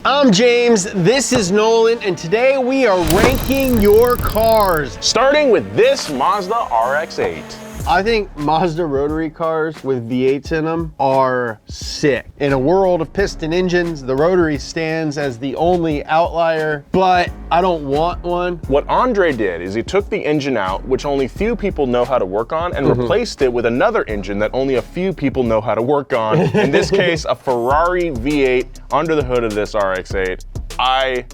I'm James, this is Nolan, and today we are ranking your cars. Starting with this Mazda RX8. I think Mazda rotary cars with V8s in them are sick. In a world of piston engines, the rotary stands as the only outlier, but I don't want one. What Andre did is he took the engine out, which only few people know how to work on, and replaced it with another engine that only a few people know how to work on. In this case, a Ferrari V8 under the hood of this RX8. I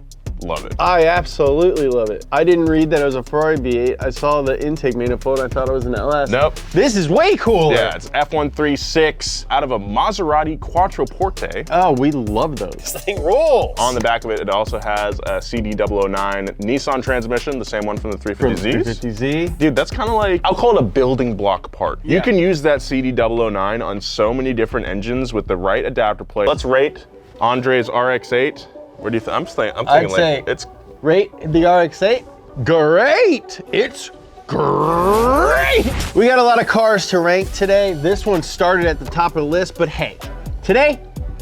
love it. I absolutely love it. I didn't read that it was a Ferrari V8. I saw the intake manifold. I thought it was an LS. Nope. This is way cooler. Yeah, it's F136 out of a Maserati Quattroporte. Oh, we love those. This thing rolls. On the back of it, it also has a CD009 Nissan transmission, the same one from the 350Zs. 350Z. Dude, that's kind of like, I'll call it a building block part. Yeah. You can use that CD009 on so many different engines with the right adapter plate. Let's rate Andre's RX8. Where do you think? I'm thinking like it's rate the RX8. Great! It's great! We got a lot of cars to rank today. This one started at the top of the list, but hey, today,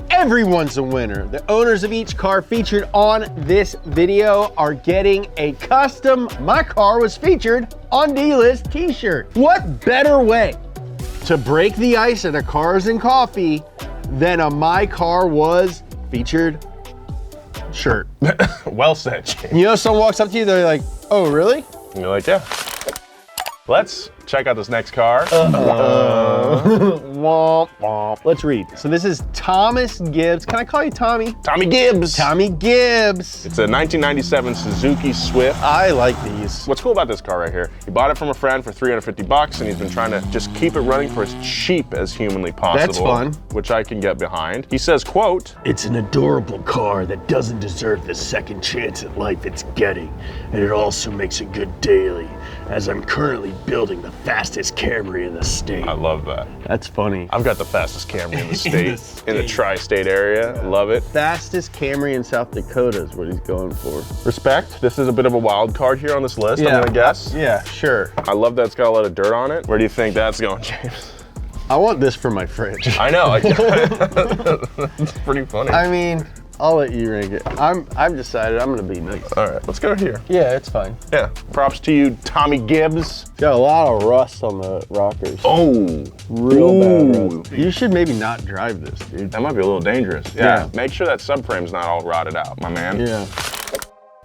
everyone's a winner. The owners of each car featured on this video are getting a custom My Car Was Featured on D-List t-shirt. What better way to break the ice at a Cars and Coffee than a My Car Was Featured shirt? Well said, James. You know, someone walks up to you, they're like, oh, really? And you're like, yeah. Let's check out this next car. Womp, womp. Let's read. So this is Thomas Gibbs. Can I call you Tommy? Tommy Gibbs. Tommy Gibbs. It's a 1997 Suzuki Swift. I like these. What's cool about this car right here, he bought it from a friend for 350 bucks and he's been trying to just keep it running for as cheap as humanly possible. That's fun. Which I can get behind. He says, quote, "It's an adorable car that doesn't deserve the second chance at life it's getting, and it also makes a good daily, as I'm currently building the fastest Camry in the state." I love that. That's funny. I've got the fastest Camry in the state, in the tri-state area. Love it. Fastest Camry in South Dakota is what he's going for. Respect. This is a bit of a wild card here on this list, I'm gonna guess. Yeah, sure. I love that it's got a lot of dirt on it. Where do you think that's going, James? I want this for my fridge. I know. It's pretty funny. I mean, I'll let you rank it. I've decided I'm gonna be nice. All right, let's go here. Yeah, it's fine. Yeah, props to you, Tommy Gibbs. Got a lot of rust on the rockers. Oh, real bad rust. You should maybe not drive this, dude. That might be a little dangerous. Yeah, make sure that subframe's not all rotted out, my man. Yeah.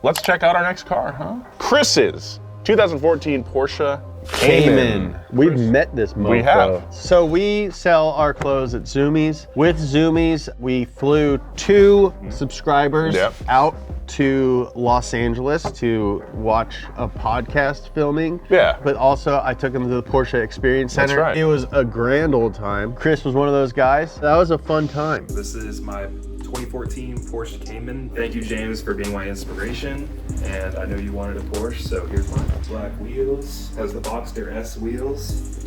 Let's check out our next car, huh? Chris's 2014 Porsche Cayman. We've met this mofo. We have. So we sell our clothes at Zoomies. With Zoomies, we flew 2 subscribers out to Los Angeles to watch a podcast filming. Yeah. But also I took them to the Porsche Experience Center. That's right. It was a grand old time. Chris was one of those guys. That was a fun time. This is my 2014 Porsche Cayman. Thank you, James, for being my inspiration. And I know you wanted a Porsche, so here's my black wheels. Has the Boxster S wheels.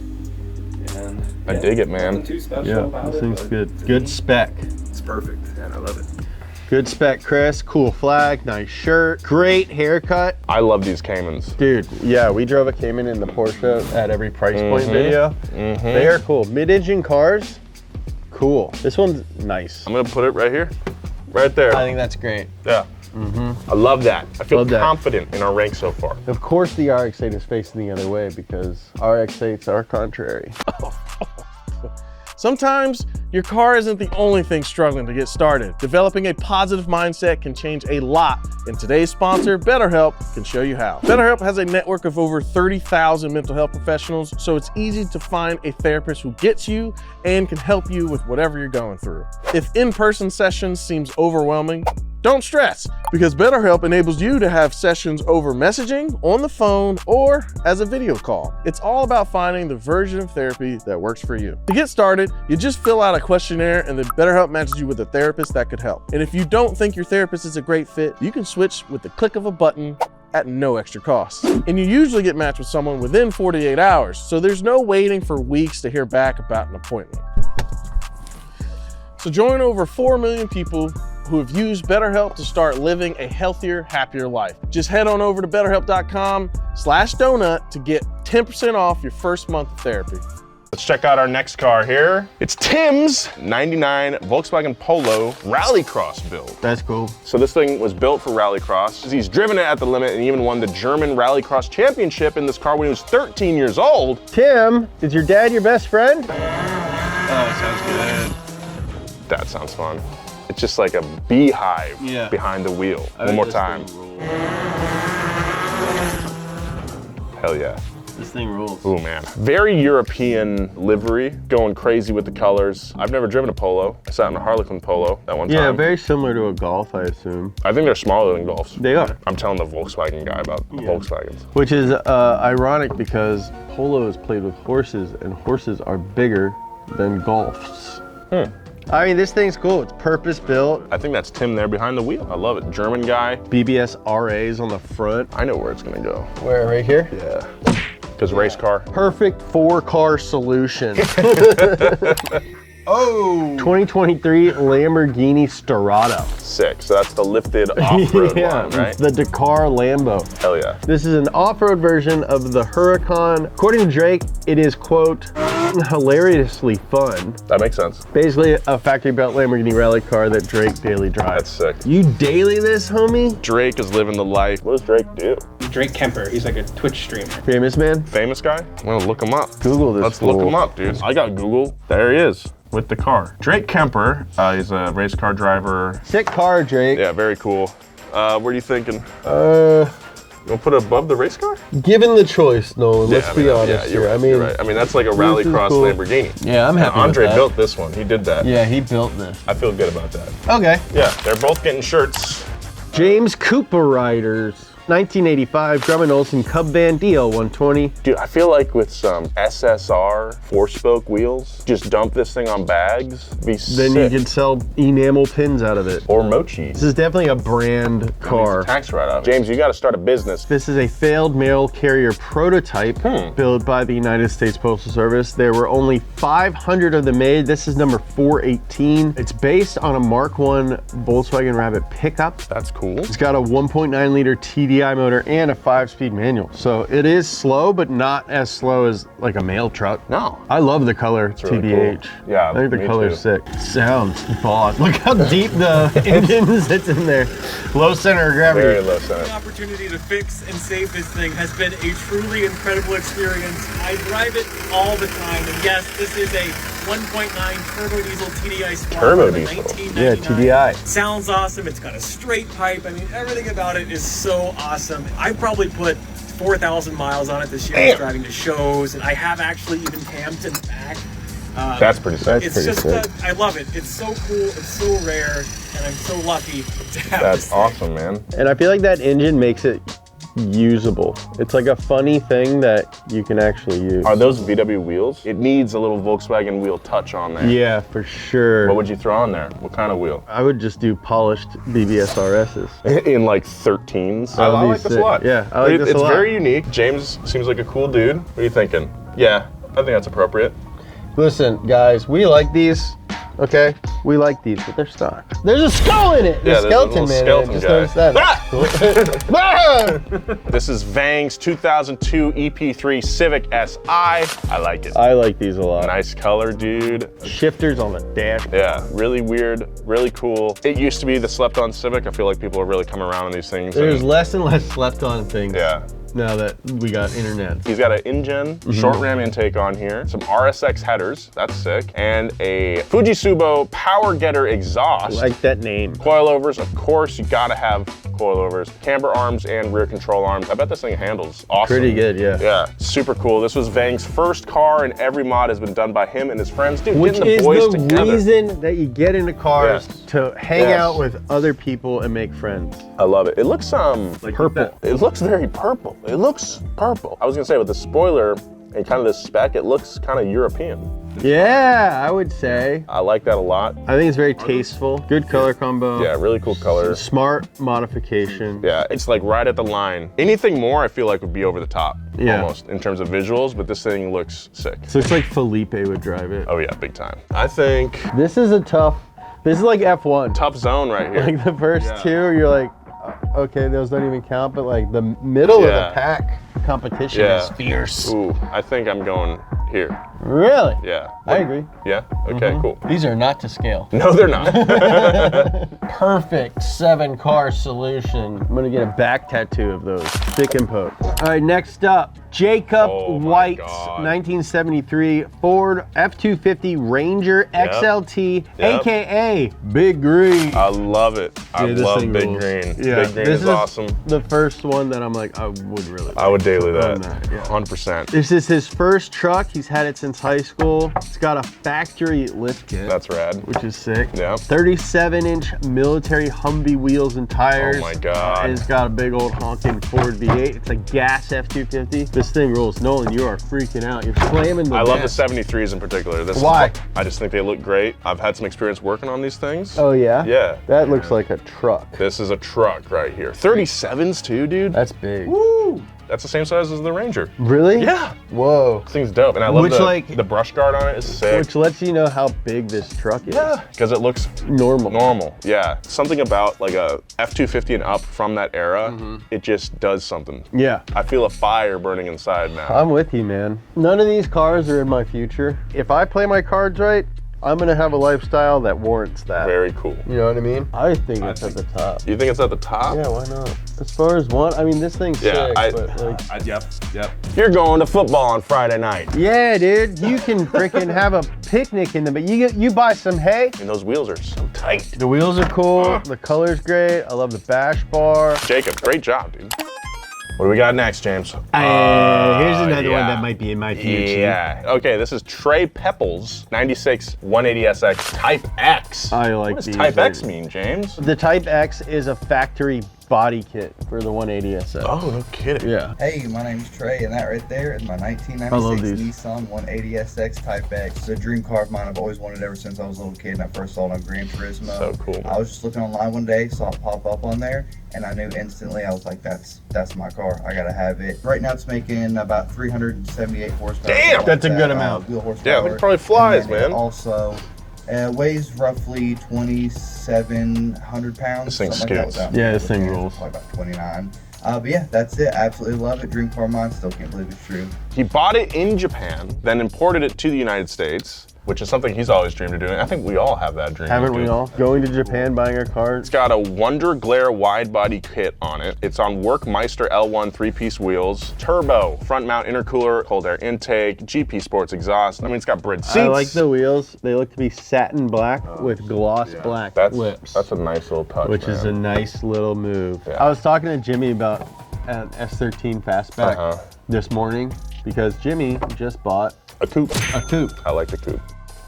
And I dig it, man. Nothing too special about it. This thing's good. Good spec. It's perfect, and I love it. Good spec, Chris. Cool flag, nice shirt, great haircut. I love these Caymans. Dude, yeah, we drove a Cayman in the Porsche at every price point video. They are cool. Mid-engine cars, cool. This one's nice. I'm gonna put it right here, right there. I think that's great. Yeah. I love that. I feel confident in our rank so far. Of course the RX-8 is facing the other way because RX-8s are contrary. Sometimes your car isn't the only thing struggling to get started. Developing a positive mindset can change a lot, and today's sponsor, BetterHelp, can show you how. BetterHelp has a network of over 30,000 mental health professionals, so it's easy to find a therapist who gets you and can help you with whatever you're going through. If in-person sessions seems overwhelming, don't stress, because BetterHelp enables you to have sessions over messaging, on the phone, or as a video call. It's all about finding the version of therapy that works for you. To get started, you just fill out a questionnaire and then BetterHelp matches you with a therapist that could help. And if you don't think your therapist is a great fit, you can switch with the click of a button at no extra cost. And you usually get matched with someone within 48 hours, so there's no waiting for weeks to hear back about an appointment. So join over 4 million people who have used BetterHelp to start living a healthier, happier life. Just head on over to betterhelp.com/donut to get 10% off your first month of therapy. Let's check out our next car here. It's Tim's 99 Volkswagen Polo Rallycross build. That's cool. So this thing was built for Rallycross. He's driven it at the limit and even won the German Rallycross Championship in this car when he was 13 years old. Tim, is your dad your best friend? Oh, sounds good. That sounds fun. It's just like a beehive behind the wheel. One more time. Hell yeah. This thing rules. Ooh, man. Very European livery, going crazy with the colors. I've never driven a Polo. I sat in a Harlequin Polo that one time. Yeah, very similar to a Golf, I assume. I think they're smaller than Golfs. They are. I'm telling the Volkswagen guy about Volkswagens. Which is ironic because Polo is played with horses and horses are bigger than Golfs. I mean, this thing's cool. It's purpose built. I think that's Tim there behind the wheel. I love it. German guy. BBS RAs on the front. I know where it's gonna go. Where, right here? Yeah. Because race car. Perfect 4-car solution. Oh! 2023 Lamborghini Storado. Sick. So that's the lifted off-road one, right? The Dakar Lambo. Hell yeah. This is an off-road version of the Huracan. According to Drake, it is, quote, hilariously fun. That makes sense. Basically a factory-built Lamborghini rally car that Drake daily drives. That's sick. You daily this, homie? Drake is living the life. What does Drake do? Drake Kemper, he's like a Twitch streamer. Famous man? Famous guy? I'm gonna look him up. Google this. Let's look him up, dude. I got Google. There he is with the car. Drake Kemper. He's a race car driver. Sick car, Drake. Yeah, very cool. What are you thinking? Uh, You want to put it above the race car? Given the choice, Nolan, let's be honest yeah, here. right, I mean, you're right. I mean, that's like a rallycross cool. Lamborghini. Yeah, I'm happy Andre with that. built this one. He did that. Yeah, he built this. I feel good about that. Okay. Yeah, they're both getting shirts. James Cooper Riders. 1985 Drummond Olson Cub Van DL120. Dude, I feel like with some SSR 4-spoke wheels, just dump this thing on bags, be Then sick. you can sell enamel pins out of it. Or mochi. This is definitely a brand car. Tax write-off. James, you got to start a business. This is a failed mail carrier prototype built by the United States Postal Service. There were only 500 of them made. This is number 418. It's based on a Mark I Volkswagen Rabbit pickup. That's cool. It's got a 1.9 liter TDI motor and a 5-speed manual. So it is slow, but not as slow as like a mail truck. No. I love the color, really TBH. cool. Yeah, I think the me color's too. sick. Sounds boss. Look how deep the engine sits in there. Low center of gravity. Very low center. The opportunity to fix and save this thing has been a truly incredible experience. I drive it all the time, and yes, this is a 1.9 turbo diesel TDI Spark. Turbo from the diesel. 1999. Yeah, TDI. Sounds awesome. It's got a straight pipe. I mean, everything about it is so awesome. I probably put 4,000 miles on it this year. I was driving to shows, and I have actually even camped in the back. That's pretty sick. It's just, I love it. It's so cool. It's so rare, and I'm so lucky to have this That's thing. awesome, man. And I feel like that engine makes it usable. It's like a funny thing that you can actually use. Are those VW wheels? It needs a little Volkswagen wheel touch on there. Yeah, for sure. What would you throw on there? What kind of wheel? I would just do polished BBS RSs. In like 13s. That would I be like this a sick. lot. Yeah, I like this a lot. It's very unique. James seems like a cool dude. What are you thinking? Yeah, I think that's appropriate. Listen, guys, we like these. Okay, we like these, but they're stock. There's a skull in it. Yeah, The there's a skeleton little man. skeleton Just guy. noticed that. Ah! This is Vang's 2002 EP3 Civic Si. I like it. I like these a lot. Nice color, dude. Shifters on the dash. Yeah, really weird, really cool. It used to be the slept-on Civic. I feel like people are really coming around on these things. There's and- less and less slept on things. Yeah. Now that we got internet. He's got an InGen short ram intake on here, some RSX headers, that's sick, and a Fujisubo power getter exhaust. I like that name. Coilovers, of course, you gotta have coilovers. Camber arms and rear control arms. I bet this thing handles awesome. Pretty good, yeah. Yeah, super cool. This was Vang's first car, and every mod has been done by him and his friends. Dude, Which getting is the boys the together. reason that you get into cars, Yes. to hang Yes. out with other people and make friends. I love it. It looks Purple. It looks very purple. It looks purple. I was gonna say with the spoiler and kind of the spec, it looks kind of European. Yeah, I would say. I like that a lot. I think it's very tasteful. Good color combo. Yeah, really cool color. Smart modification. Yeah, it's like right at the line. Anything more, I feel like would be over the top, Yeah. almost in terms of visuals. But this thing looks sick. So it's like Felipe would drive it. Oh yeah, big time. I think This is this is like F1. tough zone right here. Like the first two, you're like, okay, those don't even count, but like the middle of Yeah. the pack competition Yeah. is fierce. Ooh, I think I'm going here. Really? Yeah. I agree. Yeah? Okay, cool. These are not to scale. No, they're not. Perfect 7-car solution. I'm gonna get a back tattoo of those. Stick and poke. All right, next up, Jacob Oh my White's God. 1973 Ford F-250 Ranger XLT, Yep. AKA Big Green. I love it. I Dude, this love thing Big rules. Green. Yeah, Big Green this is awesome. The first one that I'm like, I would really. I would daily that. own that, yeah. 100%. This is his first truck. He's had it since high school. It's got a factory lift kit. That's rad. Which is sick. Yeah. 37-inch military Humvee wheels and tires. Oh my God. And it's got a big old honking Ford V8. It's a gas F-250. This thing rules. Nolan, you are freaking out. You're slamming the I love the gas. 73s in particular. This Why? Is, I just think they look great. I've had some experience working on these things. Oh yeah? Yeah. That looks like a truck. This is a truck right here. 37s too, dude. That's big. Woo! That's the same size as the Ranger. Really? Yeah. Whoa. This thing's dope. And I love Which, the brush guard on it is sick. Which lets you know how big this truck is. Yeah, because it looks Normal. normal. Yeah. Something about like a F-250 and up from that era, it just does something. Yeah. I feel a fire burning inside now. I'm with you, man. None of these cars are in my future. If I play my cards right, I'm gonna have a lifestyle that warrants that. Very cool. You know what I mean? I think it's at the top. You think it's at the top? Yeah, why not? As far as one, I mean, this thing's sick, but like, Yep. You're going to football on Friday night. yeah, dude, you can freaking have a picnic in them, but you buy some hay. And those wheels are so tight. The wheels are cool, the color's great. I love the bash bar. Jacob, great job, dude. What do we got next, James? Here's another one yeah. that might be in my future. Yeah. Okay, this is Trey Phillips, 96 180SX Type X. I like What does these. Type X mean, James? The Type X is a factory body kit for the 180SX. Oh, no kidding. Yeah. Hey, my name's Trey, and that right there is my I love 1996 Nissan 180SX Type X. It's a dream car of mine. I've always wanted it ever since I was a little kid and I first saw it on Gran Turismo. So cool. I was just looking online one day, saw it pop up on there, and I knew instantly. I was like, that's my car. I gotta have it. Right now, it's making about 378 horsepower. Damn! something That's a like good that, amount. Wheel horsepower. Yeah, it probably flies, And then it man. Also, weighs roughly 2,700 pounds. This thing something like that scoots. without Yeah, this thing hands, rules. Probably about 29. But yeah, that's it. Absolutely love it. Dream car of mine. Still can't believe it's true. He bought it in Japan, then imported it to the United States, which is something he's always dreamed of doing. I think we all have that dream. Haven't we dude. all? Going to Japan, buying a car. It's got a Wonder Glare wide body kit on it. It's on Workmeister L1 3-piece wheels, turbo, front mount intercooler, cold air intake, GP Sports exhaust. I mean, it's got bridge seats. I like the wheels. They look to be satin black with gloss black lips, That's a nice little touch, which is a nice little move. Yeah. I was talking to Jimmy about an S13 Fastback this morning because Jimmy just bought a coupe. a coupe. I like the coupe.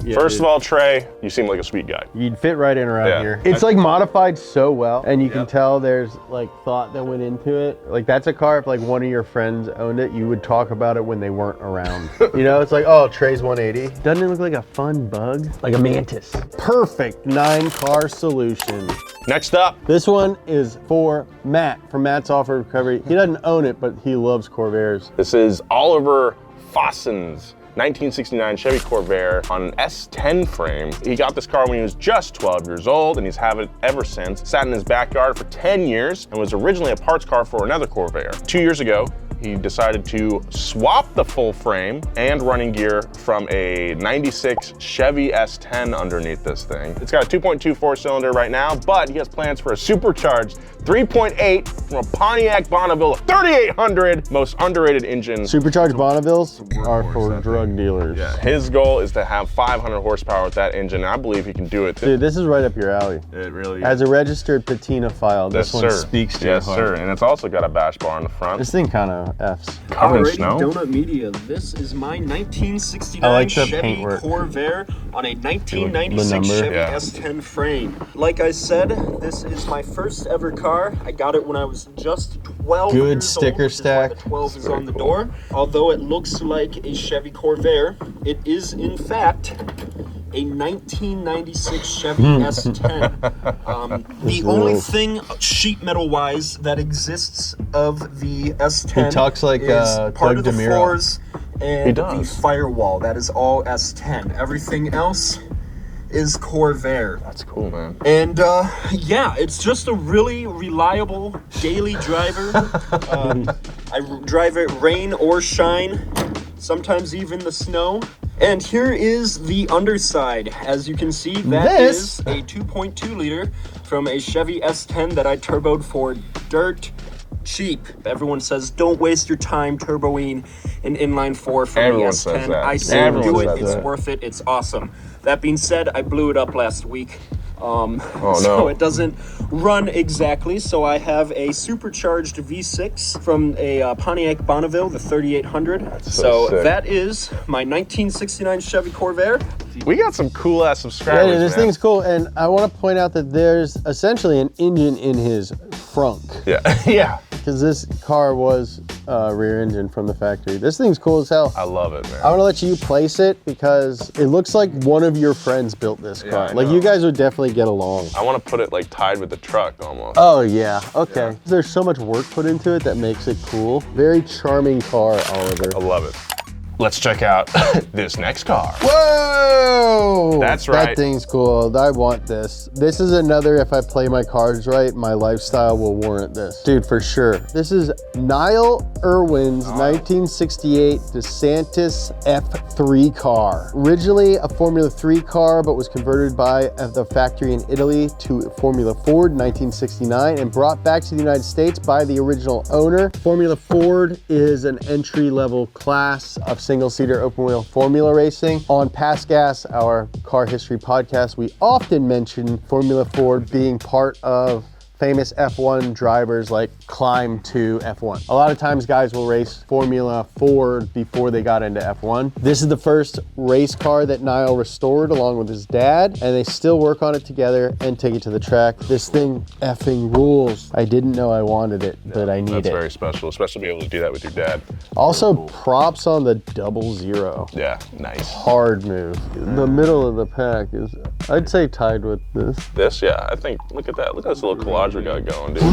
Yeah, First dude. of all, Trey, you seem like a sweet guy. You'd fit right in around Yeah. here. It's like modified so well, and you can tell there's like thought that went into it. Like that's a car, if like one of your friends owned it, you would talk about it when they weren't around. You know, it's like, oh, Trey's 180. Doesn't it look like a fun bug? Like a mantis. Perfect 9-car solution. Next up, This one is for Matt, from Matt's Offer Recovery. He doesn't own it, but he loves Corvairs. this is Oliver Fossen's 1969 Chevy Corvair on an S10 frame. He got this car when he was just 12 years old, and he's had it ever since. Sat in his backyard for 10 years and was originally a parts car for another Corvair. 2 years ago, he decided to swap the full frame and running gear from a 96 Chevy S10 underneath this thing. It's got a 2.2 4-cylinder right now, but he has plans for a supercharged 3.8 from a Pontiac Bonneville 3800, most underrated engine. Supercharged Bonnevilles are for drug dealers. His goal is to have 500 horsepower with that engine, and I believe he can do it. Dude, this is right up your alley. It really is. As a registered patina file, Yes, this one sir. speaks to your Yes, heart. sir. And it's also got a bash bar in the front. This thing kind of F's. Covered in Alrighty, snow. Donut Media. This is my 1969 I like the Chevy paintwork. Corvair on a The 1996 number. Chevy Yeah. S10 frame. Like I said, this is my first ever car. I got it when I was just 12 Good years sticker old, which is why stack. the 12 is Very on the cool. door. Although it looks like a Chevy Corvair, it is in fact a 1996 Chevy S10. The only thing sheet metal wise that exists of the S10 He talks like, is Doug part of the DeMuro. floors and He the does. firewall. That is all S10. Everything else is Corvair. That's cool, man. And yeah, it's just a really reliable daily driver. I drive it rain or shine, sometimes even the snow. And here is the underside. As you can see, that is a 2.2 liter from a Chevy S10 that I turboed for dirt cheap. Everyone says don't waste your time turboing an inline 4 from the S10. Says that. I say do it. It's worth it. It's awesome. That being said, I blew it up last week. So it doesn't run exactly. So I have a supercharged V6 from a Pontiac Bonneville, the 3800. So that is my 1969 Chevy Corvair. We got some cool ass subscribers. Yeah, this thing's cool, and I want to point out that there's essentially an engine in his frunk. Yeah, yeah. Because this car was rear engine from the factory. This thing's cool as hell. I love it, man. I want to let you place it because it looks like one of your friends built this car. I like know. you guys would definitely get along. I want to put it like tied with the truck almost. Oh yeah, okay. Yeah. There's so much work put into it that makes it cool. Very charming car, Oliver. I love it. Let's check out this next car. Whoa! That's right. That thing's cool. I want this. This is another, if I play my cards right, my lifestyle will warrant this. Dude, for sure. This is Nile Irwin's 1968 DeSantis F3 car. Originally a Formula 3 car, but was converted by the factory in Italy to Formula Ford in 1969 and brought back to the United States by the original owner. Formula Ford is an entry-level class of single-seater open-wheel formula racing. On Past Gas, our car history podcast, we often mention Formula Ford being part of famous F1 drivers like climb to F1. A lot of times guys will race Formula Ford before they got into F1. This is the first race car that Nile restored along with his dad, and they still work on it together and take it to the track. This thing effing rules. I didn't know I wanted it, but I need it. That's very special, especially to be able to do that with your dad. Also, props on the 00. Yeah, nice. Hard move. The middle of the pack is, I'd say, tied with this. This, yeah, I think, look at that. Look at this little collage we got going, dude. You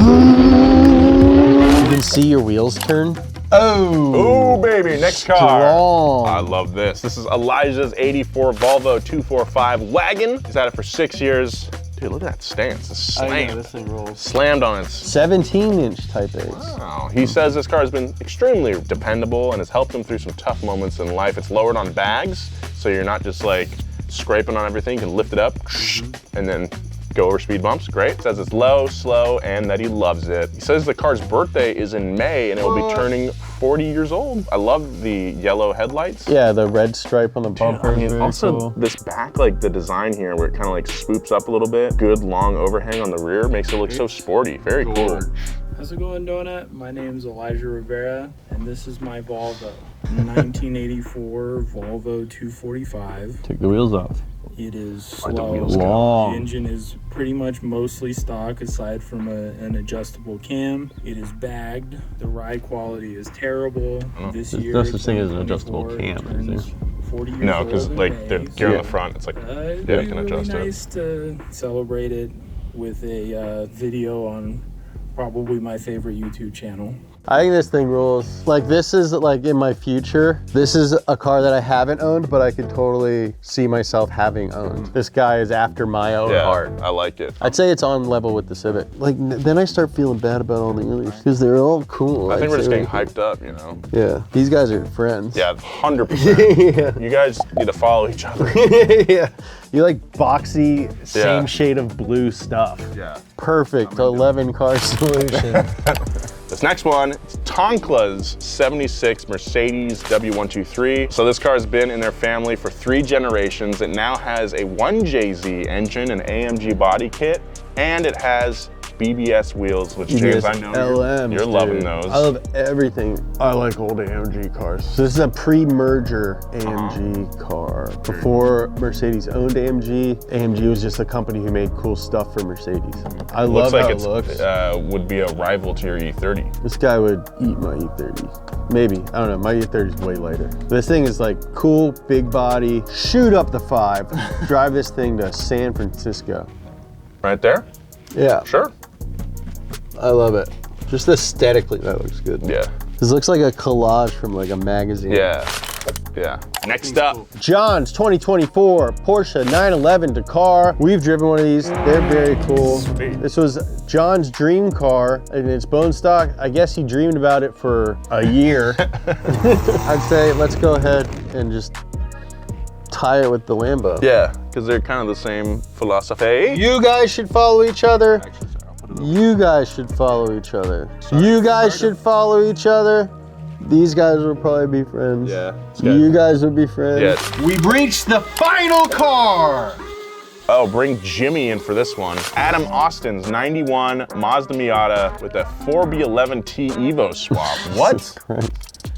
can see your wheels turn. Oh, baby, next car. Strong. I love this. This is Elijah's 84 Volvo 245 wagon. He's had it for 6 years. Dude, look at that stance. It's slammed. I know, this thing rolls. Slammed on its 17-inch Type 8s. Wow. He says this car has been extremely dependable and has helped him through some tough moments in life. It's lowered on bags, so you're not just like scraping on everything. You can lift it up and then go over speed bumps. Great. Says it's low, slow, and that he loves it. He says the car's birthday is in May and it will be turning 40 years old. I love the yellow headlights. Yeah, the red stripe on the bumper. Dude, I mean, also cool. This back, like the design here where it kind of like swoops up a little bit. Good long overhang on the rear makes it look so sporty. Very cool. How's it going, Donut? My name's Elijah Rivera, and this is my Volvo. 1984 Volvo 245. Take the wheels off. It is slow. Long. The engine is pretty much mostly stock aside from an adjustable cam. It is bagged. The ride quality is terrible. This year, no such thing as an adjustable cam, is there? 40 years No, because old like the gear on the front, it's like it'd yeah, be you can really adjust nice to celebrate it with a video on probably my favorite YouTube channel. I think this thing rules. Like, this is like in my future. This is a car that I haven't owned, but I could totally see myself having owned. This guy is after my own heart. I like it. I'd say it's on level with the Civic. Like, then I start feeling bad about all the others because they're all cool. I think we're just getting hyped up, you know? Yeah, these guys are friends. Yeah, 100%. Yeah. You guys need to follow each other. Yeah. You like boxy, same shade of blue stuff. Yeah. Perfect 11 car solution. This next one, it's Tonkla's 76 Mercedes W123. So this car has been in their family for 3 generations. It now has a 1JZ engine, an AMG body kit, and it has BBS wheels, which James, I know you're loving those. I love everything. I like old AMG cars. So this is a pre-merger AMG car. Before Mercedes owned AMG, AMG was just a company who made cool stuff for Mercedes. I love how it looks. Would be a rival to your E30. This guy would eat my E30. Maybe, I don't know, my E30 is way lighter. This thing is like cool, big body, shoot up the 5, drive this thing to San Francisco. Right there? Yeah. Sure. I love it. Just aesthetically, that looks good. Yeah. This looks like a collage from like a magazine. Yeah. Yeah. Next up. John's 2024 Porsche 911 Dakar. We've driven one of these. They're very cool. Sweet. This was John's dream car and it's bone stock. I guess he dreamed about it for a year. I'd say let's go ahead and just tie it with the Lambo. Yeah, because they're kind of the same philosophy. You guys should follow each other. You guys should follow each other. You guys should follow each other. These guys will probably be friends. Yeah. You guys would be friends. Yeah. We've reached the final car. Oh, bring Jimmy in for this one. Adam Austin's 91 Mazda Miata with a 4B11T Evo swap. What?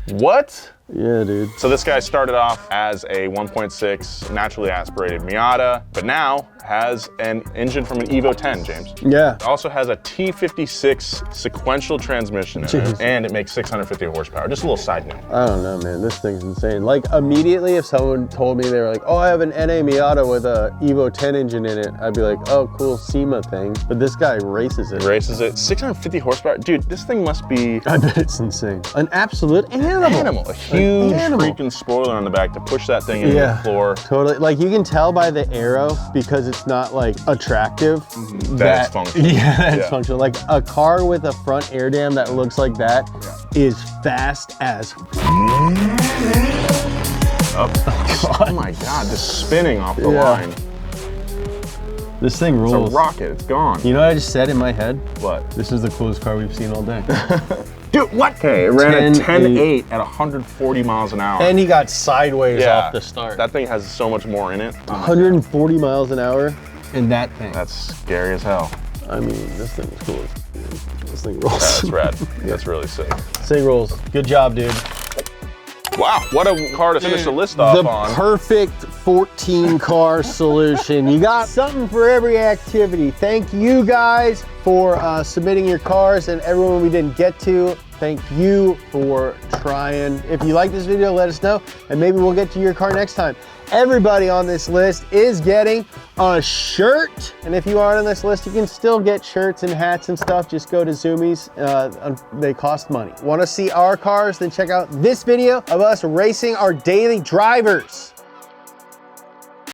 What? Yeah, dude. So this guy started off as a 1.6 naturally aspirated Miata, but now has an engine from an Evo 10, James. Yeah. It also has a T56 sequential transmission in it, and it makes 650 horsepower. Just a little side note. I don't know, man. This thing's insane. Like, immediately if someone told me they were like, oh, I have an NA Miata with a Evo 10 engine in it, I'd be like, oh, cool, SEMA thing. But this guy races it. Races it. 650 horsepower. Dude, this thing must be... I bet it's insane. An absolute animal. A huge freaking spoiler on the back to push that thing into the floor. Totally. Like, you can tell by the arrow, because it's not like attractive. That's functional. Yeah, that's functional. Like a car with a front air dam that looks like that is fast as Oh my God, just spinning off the line. This thing rules. It's a rocket, it's gone. You know what I just said in my head? What? This is the coolest car we've seen all day. Dude, what? Okay, it ran a 10.8 at 140 miles an hour. And he got sideways off the start. That thing has so much more in it. 140 miles an hour in that thing. That's scary as hell. I mean, this thing is cool. This thing rolls. That's rad. That's really sick. This thing rolls. Good job, dude. Wow, what a car to finish the list off on. The perfect 14 car solution. You got something for every activity. Thank you guys for submitting your cars, and everyone we didn't get to, thank you for trying. If you like this video, let us know, and maybe we'll get to your car next time. Everybody on this list is getting a shirt, and if you aren't on this list, you can still get shirts and hats and stuff. Just go to Zoomies. They cost money. Want to see our cars? Then check out this video of us racing our daily drivers.